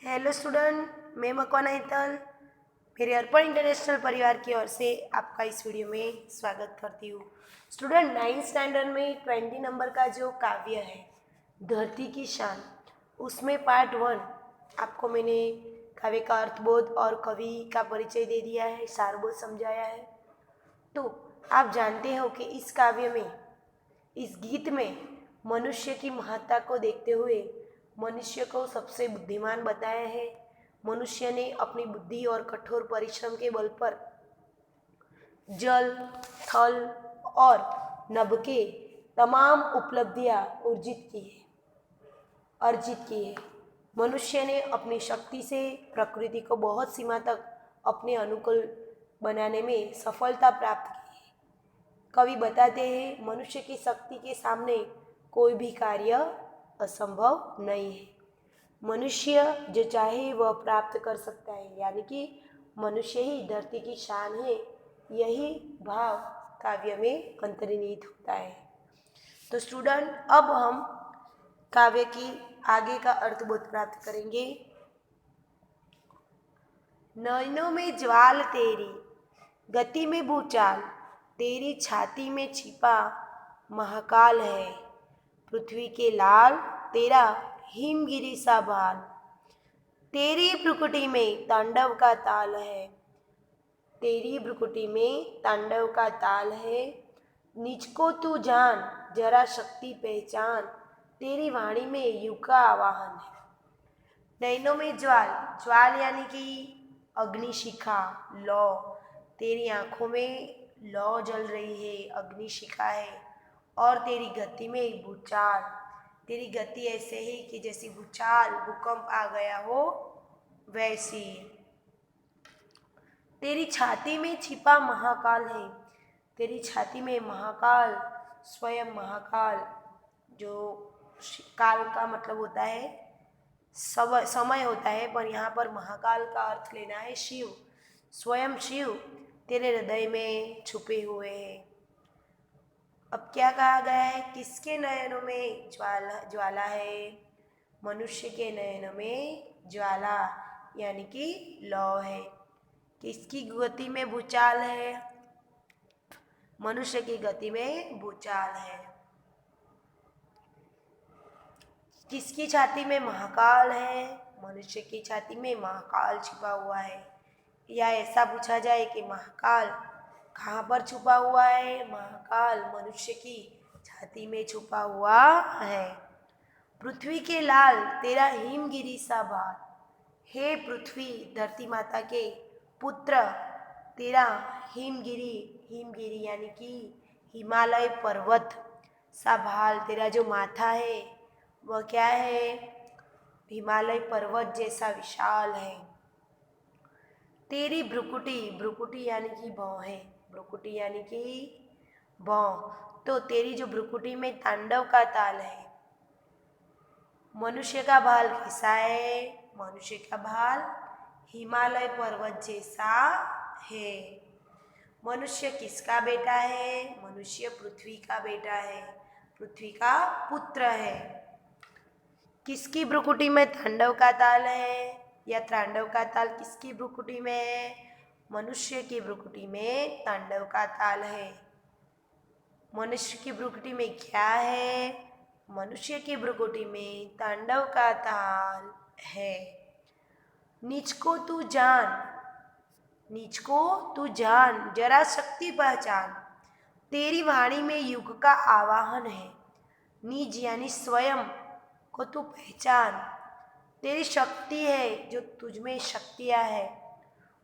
Hello student, मैं मकवाना हितल मेरे अर्पण international परिवार की ओर से आपका इस वीडियो में स्वागत करती हूँ। स्टूडेंट, 9th स्टैंडर्ड में 20 नंबर का जो काव्य है धरती की शान, उसमें पार्ट 1 आपको मैंने काव्य का अर्थबोध और कवि का परिचय दे दिया है, सारबोध समझाया है। तो आप जानते हो कि इस काव्य में, इस गीत में मनुष्य की महत्ता को देखते हुए मनुष्य को सबसे बुद्धिमान बताया है। मनुष्य ने अपनी बुद्धि और कठोर परिश्रम के बल पर जल, थल और नभ के तमाम उपलब्धियां अर्जित की है। मनुष्य ने अपनी शक्ति से प्रकृति को बहुत सीमा तक अपने अनुकूल बनाने में सफलता प्राप्त की है। कवि बताते हैं, मनुष्य की शक्ति के सामने कोई भी कार्य असंभव नहीं है। मनुष्य जो चाहे वह प्राप्त कर सकता है, यानी कि मनुष्य ही धरती की शान है। यही भाव काव्य में अंतर्निहित होता है। तो स्टूडेंट, अब हम काव्य की आगे का अर्थबोध प्राप्त करेंगे। नैनों में ज्वाल तेरी, गति में भूचाल, तेरी छाती में छिपा महाकाल है। पृथ्वी के लाल तेरा हिमगिरी सा भाल, तेरी भ्रुकुटी में तांडव का ताल है। तेरी भ्रुकुटी में तांडव का ताल है। निज को तू जान, जरा शक्ति पहचान, तेरी वाणी में युग का आवाहन है। नैनों में ज्वाल, ज्वाल यानी कि अग्निशिखा, लौ। तेरी आंखों में लौ जल रही है, अग्निशिखा है। और तेरी गति में भूचाल, तेरी गति ऐसे ही कि जैसी भूचाल, भूकंप आ गया हो वैसी। तेरी छाती में छिपा महाकाल है। तेरी छाती में महाकाल, स्वयं महाकाल, जो काल का मतलब होता है समय होता है, पर यहाँ पर महाकाल का अर्थ लेना है शिव। स्वयं शिव तेरे हृदय में छुपे हुए हैं। अब क्या कहा गया है? किसके नयनों में ज्वाला है? मनुष्य के नयनों में ज्वाला यानी कि लौ है। किसकी गति में भूचाल है? मनुष्य की गति में भूचाल है। किसकी छाती में महाकाल है? मनुष्य की छाती में महाकाल छिपा हुआ है। या ऐसा पूछा जाए कि महाकाल कहाँ पर छुपा हुआ है? महाकाल मनुष्य की छाती में छुपा हुआ है। पृथ्वी के लाल तेरा हिमगिरी सा भार, हे पृथ्वी, धरती माता के पुत्र, तेरा हिमगिरी, हिमगिरी यानी कि हिमालय पर्वत सा भाल, तेरा जो माथा है वह क्या है? हिमालय पर्वत जैसा विशाल है। तेरी भ्रुकुटी, भ्रुकुटी यानी कि भौं है, भ्रुकुटी यानी कि भौं। तो तेरी जो भ्रुकुटी में तांडव का ताल है। मनुष्य का भाल कैसा है? मनुष्य का भाल हिमालय पर्वत जैसा है। मनुष्य किसका बेटा है? मनुष्य पृथ्वी का बेटा है, पृथ्वी का पुत्र है। किसकी भ्रुकुटी में तांडव का ताल है? या तांडव का ताल किसकी भ्रुकुटी में है? मनुष्य की भ्रुकुटी में तांडव का ताल है। मनुष्य की भ्रुकुटी में क्या है? मनुष्य की भ्रुकुटी में तांडव का ताल है। निज को तू जान, निज को तू जान, जरा शक्ति पहचान, तेरी वाणी में युग का आवाहन है। निज यानी स्वयं को तू पहचान, तेरी शक्ति है, जो तुझ में शक्तियाँ है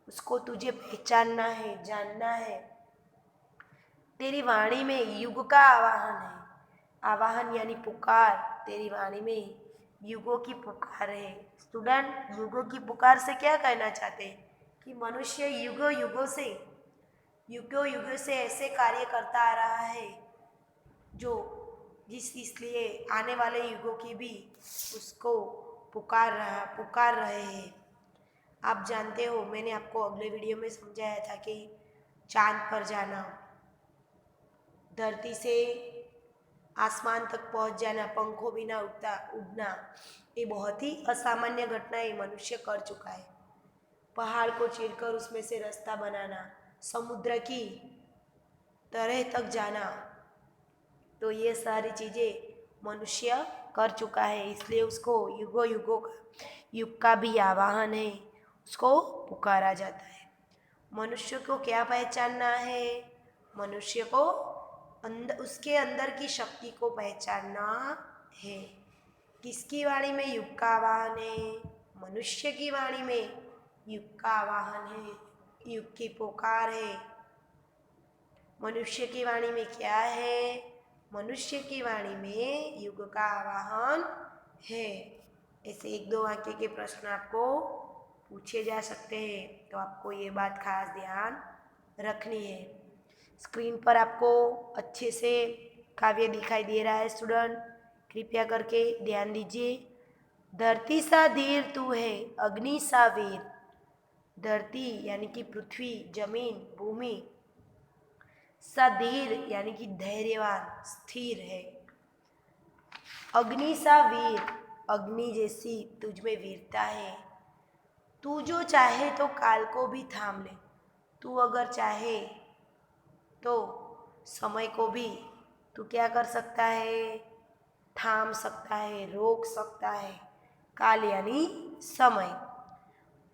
उसको तुझे पहचानना है, जानना है। तेरी वाणी में युग का आवाहन है। आवाहन यानी पुकार, तेरी वाणी में युगों की पुकार है। स्टूडेंट, युगों की पुकार से क्या कहना चाहते हैं? कि मनुष्य युगों युगों से ऐसे कार्य करता आ रहा है जो इसलिए आने वाले युगों की भी उसको पुकार रहे हैं। आप जानते हो, मैंने आपको अगले वीडियो में समझाया था कि चांद पर जाना, धरती से आसमान तक पहुंच जाना, पंखों बिना उड़ता उड़ना, ये बहुत ही असामान्य घटनाएं मनुष्य कर चुका है। पहाड़ को चीरकर उसमें से रास्ता बनाना, समुद्र की तलहट तक जाना, तो ये सारी चीज़ें मनुष्य कर चुका है। इसलिए उसको युगों युगों का युग का भी आवाहन है, उसको पुकारा जाता है। मनुष्य को क्या पहचानना है? मनुष्य को उसके अंदर की शक्ति को पहचानना है। किसकी वाणी में युग का आवाहन है? मनुष्य की वाणी में युग का आवाहन है, युग की पुकार है। मनुष्य की वाणी में क्या है? मनुष्य की वाणी में युग का आवाहन है। ऐसे एक दो वाक्य के प्रश्न आपको पूछे जा सकते हैं, तो आपको ये बात खास ध्यान रखनी है। स्क्रीन पर आपको अच्छे से काव्य दिखाई दे रहा है स्टूडेंट, कृपया करके ध्यान दीजिए। धरती सा धीर तू है, अग्नि सा वीर। धरती यानी कि पृथ्वी, जमीन, भूमि, सधीर यानी कि धैर्यवान, स्थिर है। अग्नि सा वीर, अग्नि जैसी तुझ में वीरता है। तू जो चाहे तो काल को भी थाम ले। तू अगर चाहे तो समय को भी तू क्या कर सकता है? थाम सकता है, रोक सकता है। काल यानी समय।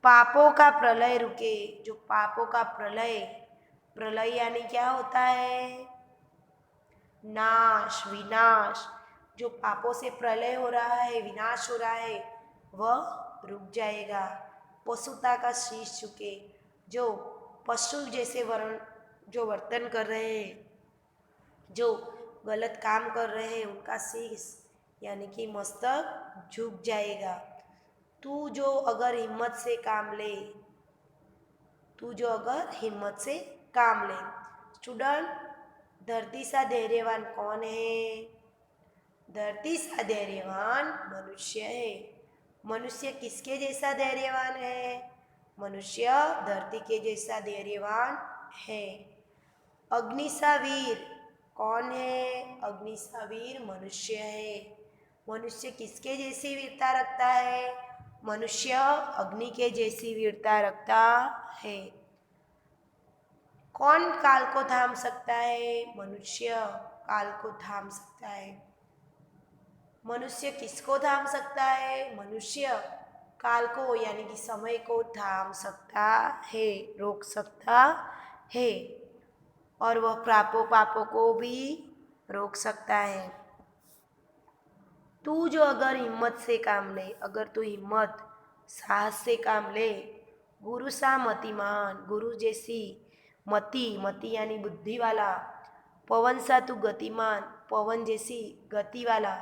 पापों का प्रलय रुके, जो पापों का प्रलय, प्रलय यानी क्या होता है? नाश, विनाश। जो पापों से प्रलय हो रहा है, विनाश हो रहा है, वह रुक जाएगा। पशुता का शीश झुके, जो पशु जैसे जो वर्तन कर रहे हैं, जो गलत काम कर रहे हैं, उनका शीश यानी कि मस्तक झुक जाएगा। तू जो अगर हिम्मत से काम ले, तू जो अगर हिम्मत से काम ले। स्टूडेंट, धरती सा धैर्यवान कौन है? धरती सा धैर्यवान मनुष्य है। मनुष्य किसके जैसा धैर्यवान है? मनुष्य धरती के जैसा धैर्यवान है। अग्नि सा वीर कौन है? अग्नि सा वीर मनुष्य है। मनुष्य किसके जैसी वीरता रखता है? मनुष्य अग्नि के जैसी वीरता रखता है। कौन काल को थाम सकता है? मनुष्य काल को थाम सकता है। मनुष्य किसको थाम सकता है? मनुष्य काल को यानी कि समय को थाम सकता है, रोक सकता है, और वह पापों को भी रोक सकता है। तू जो अगर हिम्मत से काम ले, अगर तू हिम्मत साहस से काम ले। गुरु सा मतिमान, गुरु जैसी मति, मति यानी बुद्धि वाला। पवन सा तू गतिमान, पवन जैसी गति वाला।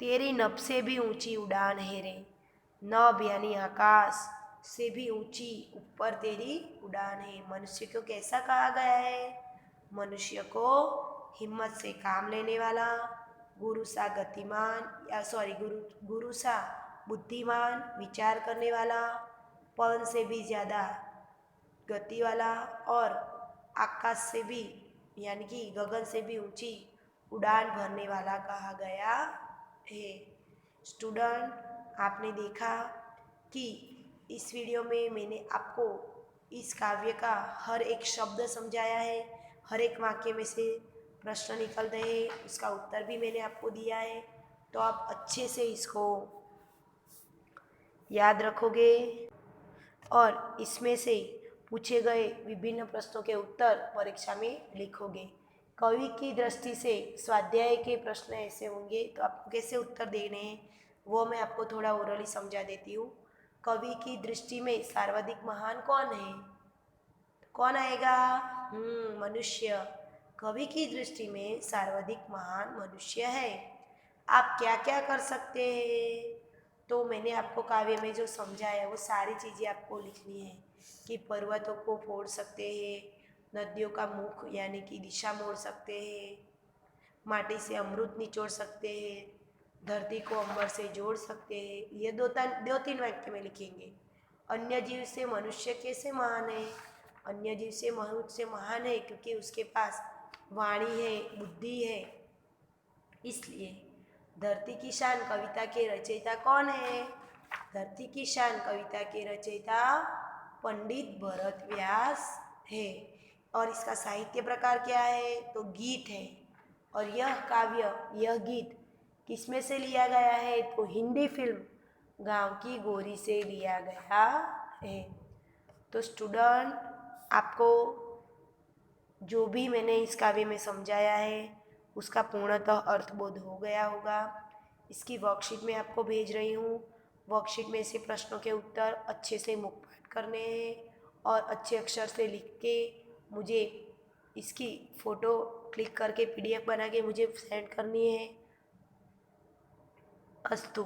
तेरी नभ से भी ऊंची उड़ान है रे। नभ यानी आकाश से भी ऊंची ऊपर तेरी उड़ान है। मनुष्य को कैसा कहा गया है? मनुष्य को हिम्मत से काम लेने वाला, गुरु सा गतिमान या गुरु सा बुद्धिमान, विचार करने वाला, पवन से भी ज़्यादा गति वाला, और आकाश से भी यानी कि गगन से भी ऊंची उड़ान भरने वाला कहा गया है। स्टूडेंट, आपने देखा कि इस वीडियो में मैंने आपको इस काव्य का हर एक शब्द समझाया है। हर एक वाक्य में से प्रश्न निकलते हैं, उसका उत्तर भी मैंने आपको दिया है। तो आप अच्छे से इसको याद रखोगे और इसमें से पूछे गए विभिन्न प्रश्नों के उत्तर परीक्षा में लिखोगे। कवि की दृष्टि से स्वाध्याय के प्रश्न ऐसे होंगे, तो आपको कैसे उत्तर देने हैं वो मैं आपको थोड़ा ओरली समझा देती हूँ। कवि की दृष्टि में सर्वाधिक महान कौन है? कौन आएगा? मनुष्य। कवि की दृष्टि में सर्वाधिक महान मनुष्य है। आप क्या क्या कर सकते हैं? तो मैंने आपको काव्य में जो समझाया वो सारी चीज़ें आपको लिखनी है कि पर्वतों को फोड़ सकते हैं, नदियों का मुख यानी कि दिशा मोड़ सकते हैं, माटी से अमृत निचोड़ सकते हैं, धरती को अंबर से जोड़ सकते हैं। ये दो तीन वाक्य में लिखेंगे। अन्य जीव से मनुष्य कैसे महान है? अन्य जीव से मनुष्य महान है क्योंकि उसके पास वाणी है, बुद्धि है, इसलिए धरती की शान कविता के रचयिता कौन है? धरती की शान कविता के रचयिता पंडित भरत व्यास है। और इसका साहित्य प्रकार क्या है? तो गीत है। और यह काव्य, यह गीत किसमें से लिया गया है? तो हिंदी फिल्म गांव की गोरी से लिया गया है। तो स्टूडेंट, आपको जो भी मैंने इस काव्य में समझाया है उसका पूर्णतः अर्थबोध हो गया होगा। इसकी वर्कशीट में आपको भेज रही हूँ। वर्कशीट में से प्रश्नों के उत्तर अच्छे से मुखपाठ करने हैं और अच्छे अक्षर से लिख के मुझे इसकी फ़ोटो क्लिक करके PDF बना के मुझे सेंड करनी है। अस्तु।